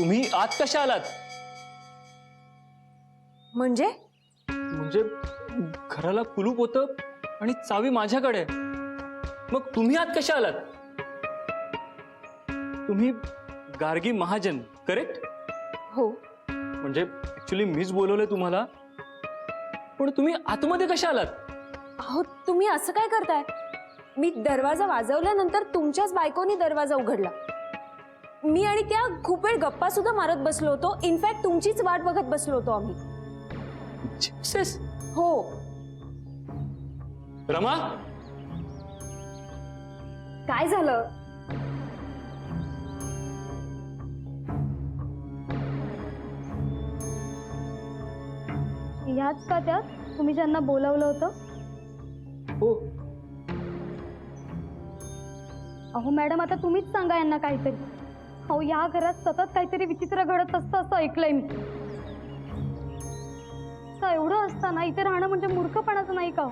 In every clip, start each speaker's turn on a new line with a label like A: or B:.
A: तुम्ही आत कशा आलात?
B: म्हणजे
A: म्हणजे घराला कुलूप होतं आणि चावी माझ्याकडे. मग तुम्ही आत कशा आलात? तुम्ही गार्गी महाजन, करेक्ट?
B: हो,
A: म्हणजे ऍक्च्युली मीच बोलवलंय तुम्हाला, पण तुम्ही आतमध्ये कशा आलात?
B: अहो तुम्ही असं काय करताय? मी दरवाजा वाजवल्यानंतर तुमच्याच बायकोनी दरवाजा उघडला. मी आणि त्या खूप वेळ गप्पा सुद्धा मारत बसलो होतो. इनफॅक्ट तुमचीच वाट बघत बसलो होतो आम्ही.
A: जीसस.
B: हो,
A: रमा,
B: काय झालं?
C: ह्याच का त्यात तुम्ही ज्यांना बोलावलं होतं?
A: हो.
C: अहो मॅडम, आता तुम्हीच सांगा यांना काहीतरी. अहो या घरात सतत काहीतरी विचित्र घडत असतं असं ऐकलंय मी. का एवढं असताना इथे राहणं म्हणजे मूर्खपणाचं नाही का?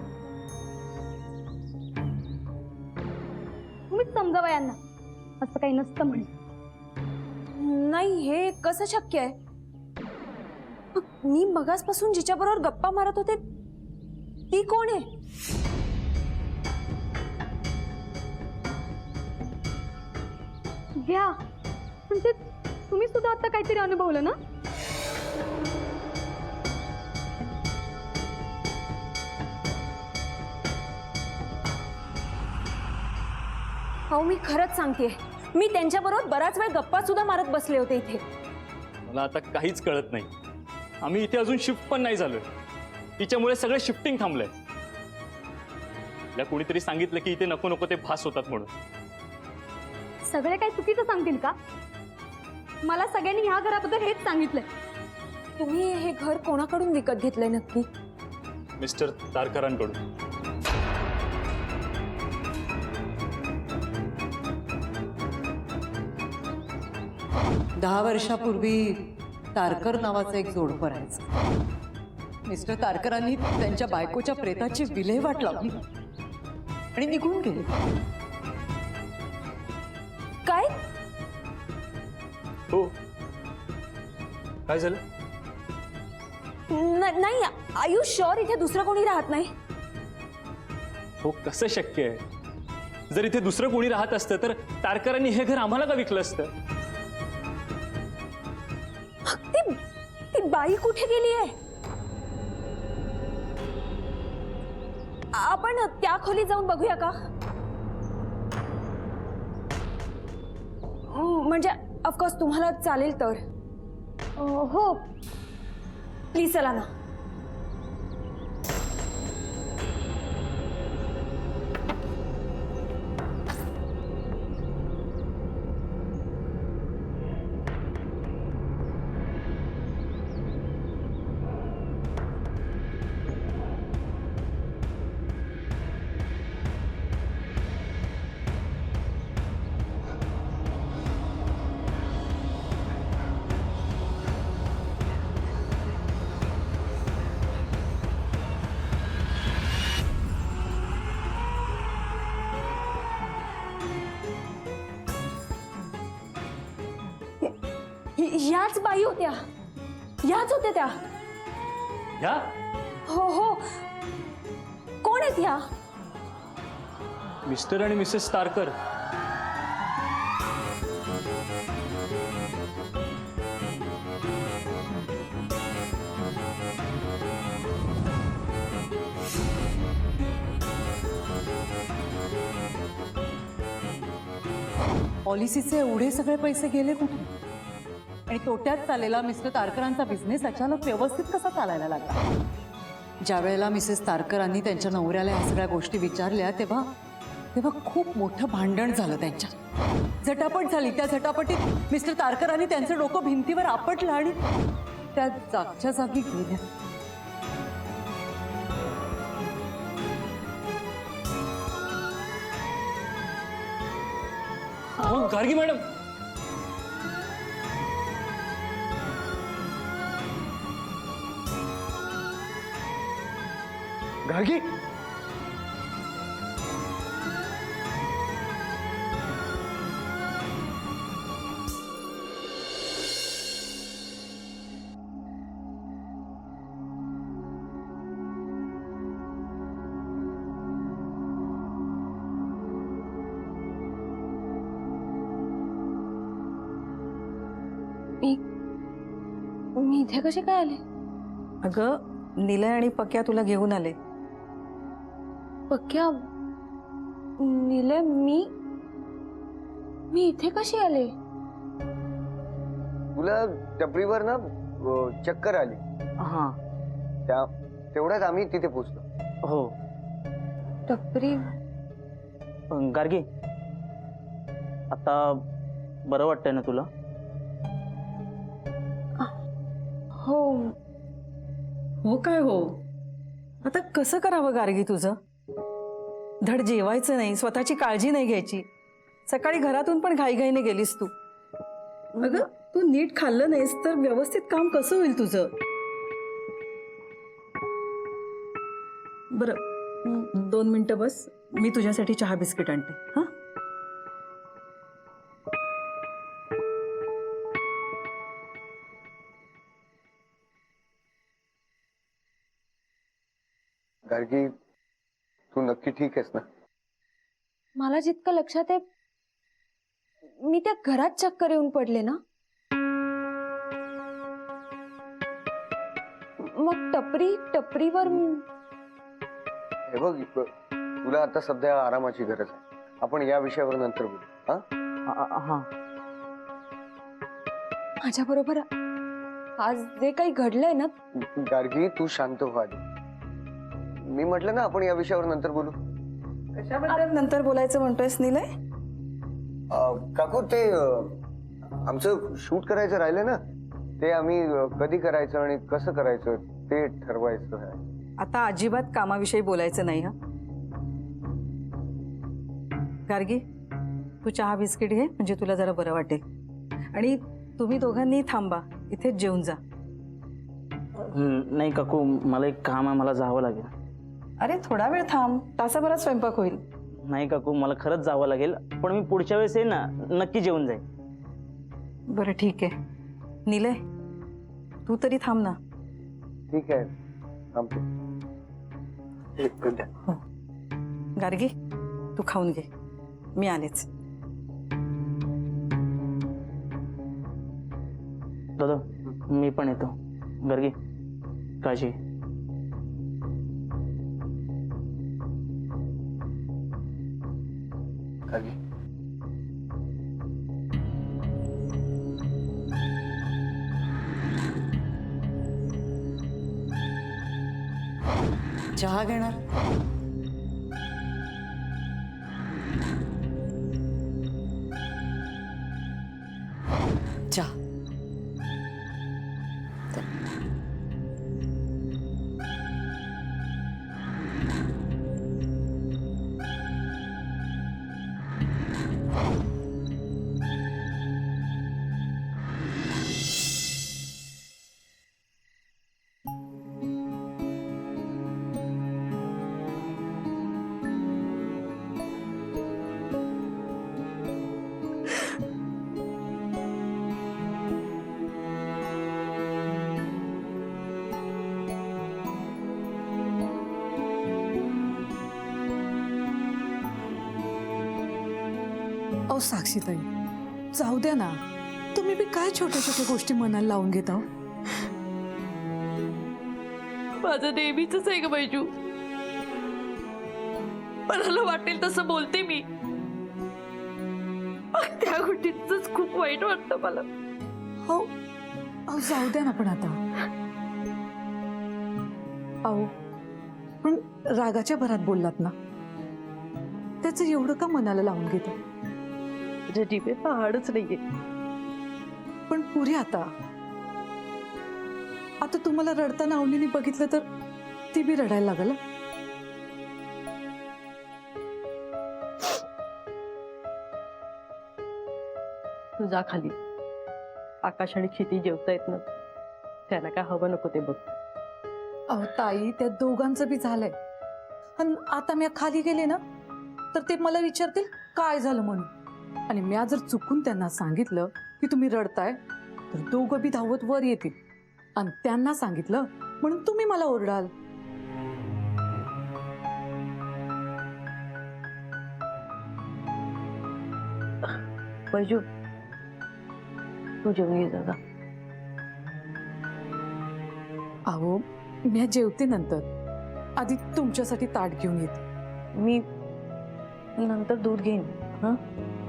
C: तुम्हीच समजावा यांना, असं काही नसतं म्हणजे.
B: नाही, हे कसं शक्य आहे? मी मगासपासून जिच्याबरोबर गप्पा मारत होते ती कोण आहे?
C: घ्या, म्हणजे तुम्ही सुद्धा आता काहीतरी अनुभवलं ना?
B: अहो मी खरंच सांगतेय, मी त्यांच्याबरोबर बराच वेळ गप्पा सुद्धा मारत बसले होते इथे.
A: मला आता काहीच कळत नाही. आम्ही इथे अजून शिफ्ट पण नाही झालोय. तिच्यामुळे सगळं शिफ्टिंग थांबलंय. तिला कोणीतरी सांगितलं की इथे नको नको ते भास होतात म्हणून.
C: सगळे काही चुकीचं सांगतील का? मला सगळ्यांनी ह्या घराबद्दल हेच सांगितलंय.
B: तुम्ही हे घर कोणाकडून विकत घेतलंय नक्की?
A: मिस्टर तारकरांकडून.
D: दहा वर्षापूर्वी तारकर नावाचं एक जोडपं राहायचं. मिस्टर तारकरांनी त्यांच्या बायकोच्या प्रेताची विल्हेवाट लावली आणि निघून गेले.
B: काय?
A: हो. काय झालं?
B: नाही, आर यू शुअर इथे दुसरं कोणी राहत नाही?
A: हो, कसं शक्य आहे? जर इथे दुसरं कोणी राहत असतं तर तारकरांनी हे घर आम्हाला का विकलं असतं?
B: ती बाई कुठे गेली आहे? आपण त्या खोलीत जाऊन बघूया का? म्हणजे ऑफकोर्स तुम्हाला चालेल तर.
C: हो,
B: प्लीज चला ना. ह्याच बाई होत्या, ह्याच होत्या त्या.
A: ह्या?
B: हो हो, कोण आहेत ह्या?
A: मिस्टर आणि मिसेस तारकर.
D: पॉलिसीचे एवढे सगळे पैसे गेले कुठे? आणि तोट्यात चाललेला मिस्टर तारकरांचा बिझनेस अचानक व्यवस्थित कसा चालायला लागला? ज्या वेळेला मिसेस तारकरांनी त्यांच्या नवऱ्याला ह्या सगळ्या गोष्टी विचारल्या तेव्हा खूप मोठं भांडण झालं त्यांच्यात. झटापट झाली. त्या झटापटीत मिस्टर तारकरांनी त्यांचं डोकं भिंतीवर आपटलं आणि त्या जागच्या जागी गेल्या.
A: हो गार्गी मॅडम. गार्गी,
B: मी इथे कसे काय आले?
D: अगं निलय आणि पक्या तुला घेऊन आले.
B: पक्या, निलय, मी इथे कशी आले?
E: तुला टपरीवर ना चक्कर आली.
F: हां.
E: तेवढ्यात आम्ही तिथे पोचलो.
F: हो.
B: टपरी?
F: गार्गी, आता बरं वाटतंय ना तुला?
B: हो.
D: हो काय हो, आता कसं करावं गार्गी तुझं? धड जेवायचं नाही, स्वतःची काळजी नाही घ्यायची. सकाळी घरातून पण घाईघाईने गेलीस तू. अगं तू नीट खाल्लं नाहीस तर व्यवस्थित काम कसं होईल तुझं? बरं 2 मिनिटं बस, मी तुझ्यासाठी चहा बिस्किट आणते. हा,
E: गार्गी, तू नक्की ठीक आहेस ना?
B: मला जितकं लक्षात आहे मी त्या घरात चक्कर येऊन पडले ना. मग टपरीवर
E: हे बघ, तुला आता सध्या आरामाची गरज आहे. आपण या विषयावर नंतर बोलू. हा,
F: हां.
B: माझ्या बरोबर आज जे काही घडलंय ना.
E: गार्गी, तू शांत हो आधी. मी म्हटलं ना आपण या विषयावर नंतर बोलू.
D: कशाबद्दल नंतर बोलायचं म्हणतोयस निलय?
E: काकू, ते आमचं शूट करायचं राहिलं ना, ते आम्ही कधी करायचं आणि कसं करायचं ते ठरवायचं आहे.
D: आता अजिबात कामाविषयी बोलायचं नाही. हा गार्गी, तू चहा बिस्किट घे, म्हणजे तुला जरा बरं वाटेल. आणि तुम्ही दोघांनी थांबा, इथेच जेवून जा.
F: नाही काकू, मला एक काम आहे, मला जावं लागेल.
D: अरे थोडा वेळ थांब, तासाभरात स्वयंपाक होईल.
F: नाही काकू, मला खरंच जावं लागेल, पण मी पुढच्या वेळेस आहे ना नक्की जेवून जाईल.
D: बरं ठीक आहे. निलय, तू तरी थांब ना.
E: ठीक आहे, थांबतो.
D: हो. गार्गी, तू खाऊन घे, मी आलेच.
F: दादा, मी पण येतो. गार्गी, काळजी घे.
E: गार्गी,
D: चहा घेणार? चहा.
G: अहो साक्षीताई, जाऊ द्या ना. तुम्ही बी काय छोट्या छोट्या गोष्टी मनाला लावून घेता?
H: माझं नेहमीच आहे ग बैजू. मला वाटेल तसं बोलते मी. त्या गोष्टीच खूप वाईट वाटतं मला.
G: हो, अहो जाऊ द्या ना. पण आता अहो, पण रागाच्या भरात बोललात ना, त्याचं एवढं का मनाला लावून घेतो?
H: जीवे पहाडच नाहीये.
G: पण पुरी आता तुम्हाला रडताना अवनीने बघितलं तर ती बी रडायला लागल.
H: तू जा खाली. आकाश आणि क्षिती जेवतायत ना, त्याला काय हवं नको ते बघ.
G: अहो ताई, त्या दोघांचं बी झालंय. आणि आता मी खाली गेले ना तर ते मला विचारतील काय झालं म्हणून. आणि मी जर चुकून त्यांना सांगितलं की तुम्ही रडताय तर दोघं बी धावत वर येतील. आणि त्यांना सांगितलं म्हणून तुम्ही मला ओरडाल.
H: बैजू, तू जेवून घे जा.
G: अहो मी जेवते नंतर, आधी तुमच्यासाठी ताट घेऊन येते.
H: मी नंतर दूध घेईन. हं?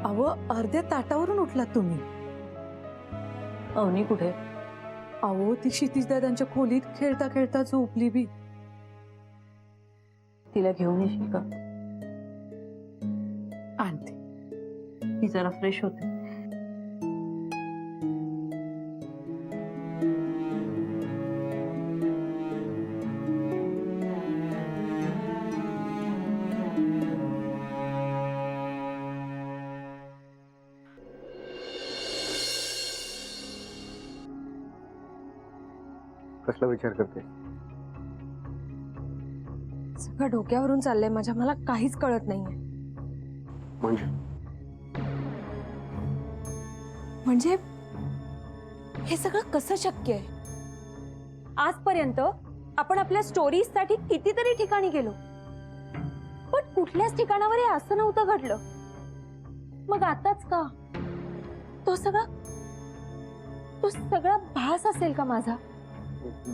G: अहो अर्ध्या ताटावरून उठलात तुम्ही.
H: अवनी कुठे?
G: अहो ती क्षितिज दादांच्या खोलीत खेळता खेळता झोपली बी.
H: तिला घेऊन येशील का?
G: आणते.
H: ती जरा फ्रेश होते.
E: कसला विचार करते?
B: सगळं डोक्यावरून चाललंय माझ्या, मला काहीच कळत नाहीये. म्हणजे हे सगळं कसं शक्य आहे? आजपर्यंत आपण आपल्या स्टोरीज साठी कितीतरी ठिकाणी गेलो, पण कुठल्याच ठिकाणावर हे असं नव्हतं घडलं. मग आताच का? तो सगळा भास असेल का माझा?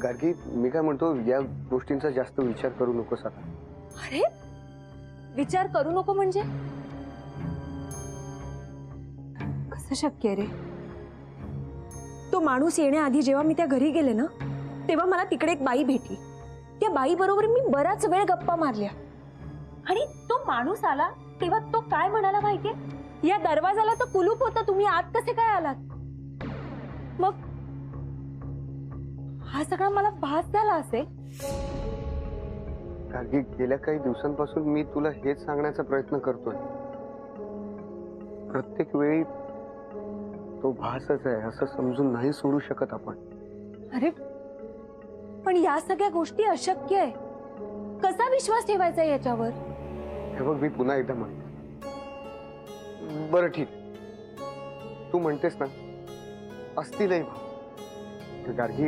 E: गार्गी, मी काय म्हणतो, या गोष्टींचा जास्त विचार करू नकोस आता.
B: अरे विचार करू नको म्हणजे कसं शक्य आहे रे? तो माणूस येण्याआधी जेव्हा मी त्या घरी गेले ना, तेव्हा मला तिकडे एक बाई भेटली. त्या बाई बरोबर मी बराच वेळ गप्पा मारल्या आणि तो माणूस आला तेव्हा तो काय म्हणाला माहितीये? या दरवाजाला तर कुलूप होतं, तुम्ही आत कसे काय आलात? मग हा सगळा मला भास झाला असेल.
E: गार्गी, गेल्या काही दिवसांपासून मी तुला हेच सांगण्याचा प्रयत्न करतोय. प्रत्येक वेळी तो भासच आहे असं समजून नाही सोडू शकत आपण.
B: अरे पण या सगळ्या गोष्टी अशक्य आहे. कसा विश्वास ठेवायचा याच्यावर?
E: हे बघ, मी पुन्हा एकदा म्हणतो. बरं ठीक, तू म्हणतेस ना, असतीलही भाव. गार्गी,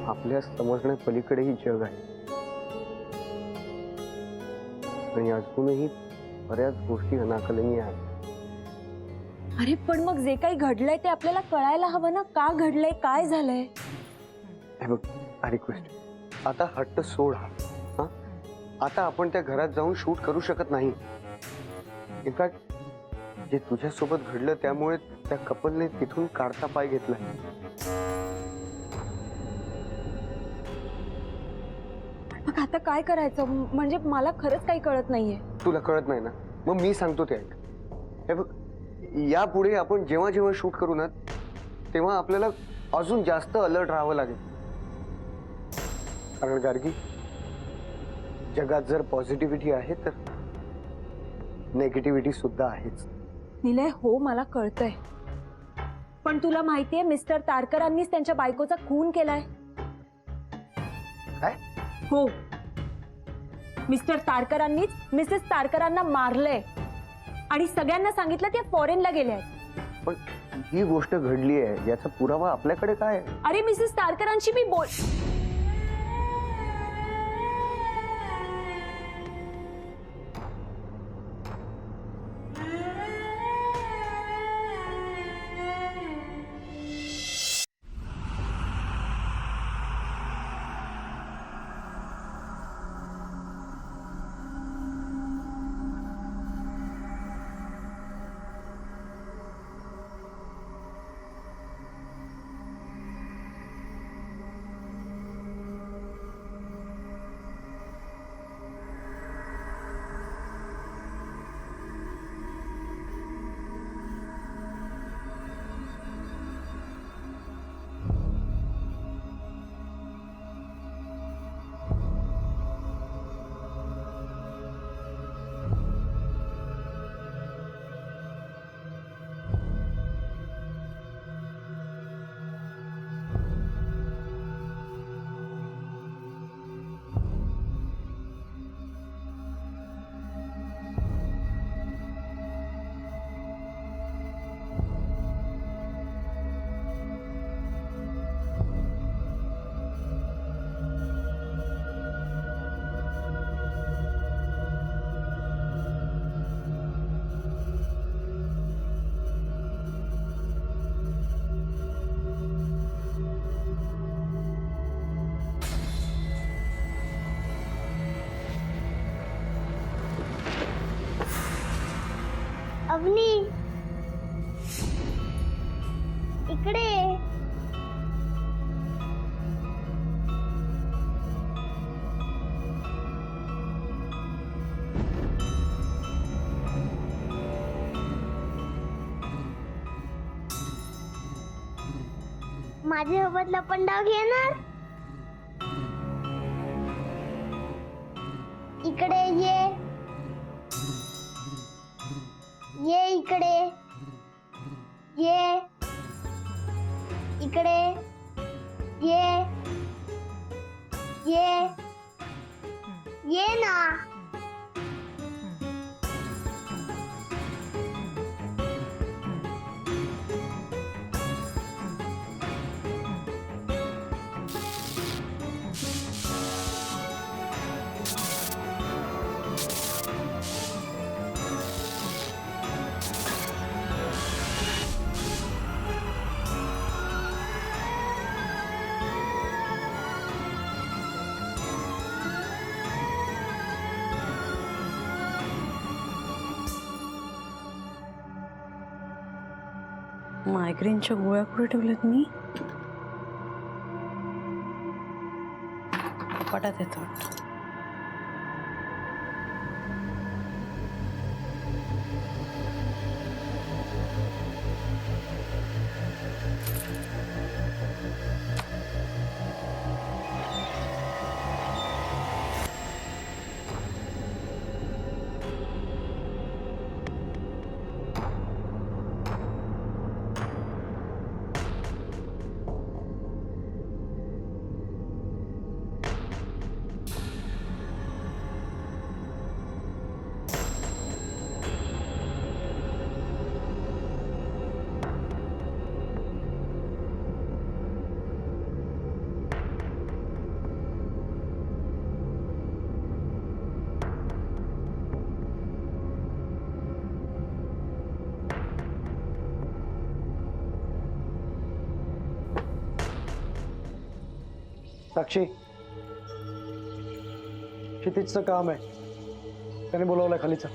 E: आपल्या समजण्या पलीकडेही जग आहे आणि अजूनही बऱ्याच गोष्टी अनाकलनीय आहेत.
B: अरे पण मग जे काही घडलंय ते आपल्याला कळायला हवं ना, का घडलंय, काय झालंय?
E: हे बघ, रिक्वेस्ट, आता हट्ट सोड हा. आता आपण त्या घरात जाऊन शूट करू शकत नाही. इनफॅक्ट जे तुझ्यासोबत घडलं त्यामुळे त्या कपलने तिथून काढता पाय घेतला.
B: मग आता काय करायचं? म्हणजे मला खरंच काही कळत नाहीये.
E: तुला कळत नाही ना, मग मी सांगतो ते ऐक. हे बघ, यापुढे आपण जेव्हा जेव्हा शूट करू ना, तेव्हा आपल्याला अजून जास्त अलर्ट राहावं लागेल. कारण गार्गी, जगात जर पॉझिटिव्हिटी आहे तर नेगेटिव्हिटी सुद्धा आहेच.
B: निलय, हो मला कळतंय, पण तुला माहितीये मिस्टर तारकरांनीच त्यांच्या बायकोचा खून केलाय.
E: काय?
B: हो, मिस्टर तारकरांनीच मिसेस तारकरांना मारलंय आणि सगळ्यांना सांगितलं ते फॉरेनला गेले आहेत.
E: पण ही गोष्ट घडली आहे याचा पुरावा आपल्याकडे काय आहे?
B: अरे मिसेस तारकरांशी मी बोल.
I: अवनी इकडे माझ्यासोबत लपंडाव घेणार इकडे ये इकडे ये इकडे ये ना
H: मायग्रेनच्या गोळ्या कुठे ठेवल्यात मी? कपाटात येतो.
J: साक्षी, क्षितिजचं काम आहे, त्याने बोलवलंय खालीचं.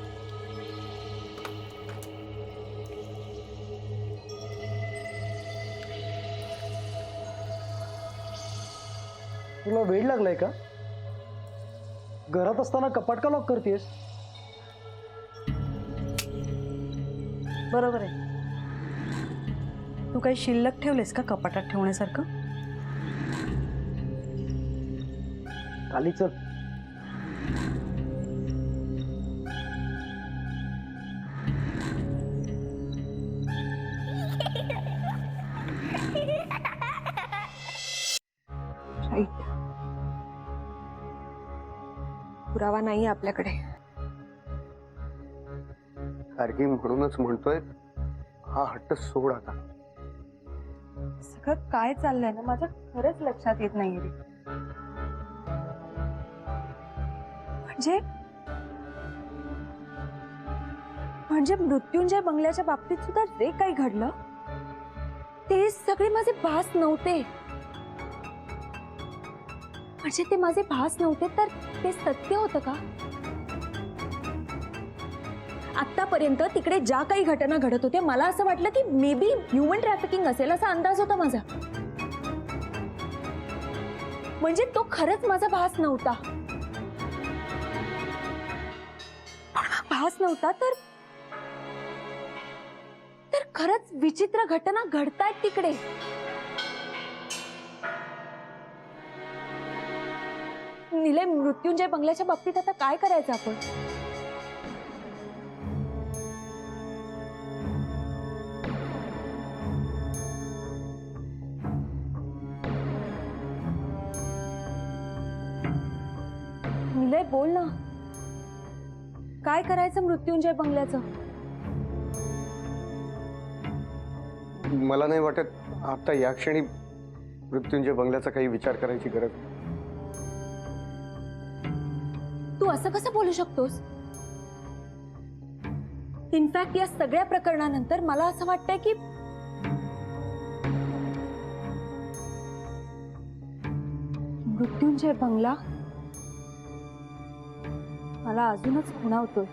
J: तुला वेळ लागलाय का? घरात असताना कपाट का लॉक करतेस?
H: बरोबर आहे. तू काही शिल्लक ठेवलेस का कपाटात ठेवण्यासारखं?
J: खाली चल.
B: पुरावा नाही आपल्याकडे.
E: गार्गी, म्हणूनच म्हणतोय हा हट्ट सोड आता.
B: सगळं काय चाललंय ना माझं खरंच लक्षात येत नाहीये रे. म्हणजे मृत्युंजय बंगल्याच्या बाबतीत सुद्धा जे काही घडलं ते सगळे माझे भास नव्हते. म्हणजे ते माझे भास नव्हते तर ते सत्य होतं का? आतापर्यंत तिकडे ज्या काही घटना घडत होत्या मला असं वाटलं की मे बी ह्युमन ट्रॅफिकिंग असेल असा अंदाज होता माझा. म्हणजे तो खरंच माझा भास नव्हता. भास नव्हता तर खरंच विचित्र घटना घडतायत तिकडे. निलय, मृत्युंजय बंगल्याच्या बाबतीत आता काय करायचं आपण? निलय बोल ना, काय करायचं मृत्युंजय बंगल्याचं?
E: मला नाही वाटत आता या क्षणी मृत्युंजय बंगल्याचा काही विचार करायची गरज.
B: तू असं कसं बोलू शकतोस? इनफॅक्ट या सगळ्या प्रकरणानंतर मला असं वाटतंय की मृत्युंजय बंगला मला अजूनच खुणावतोय.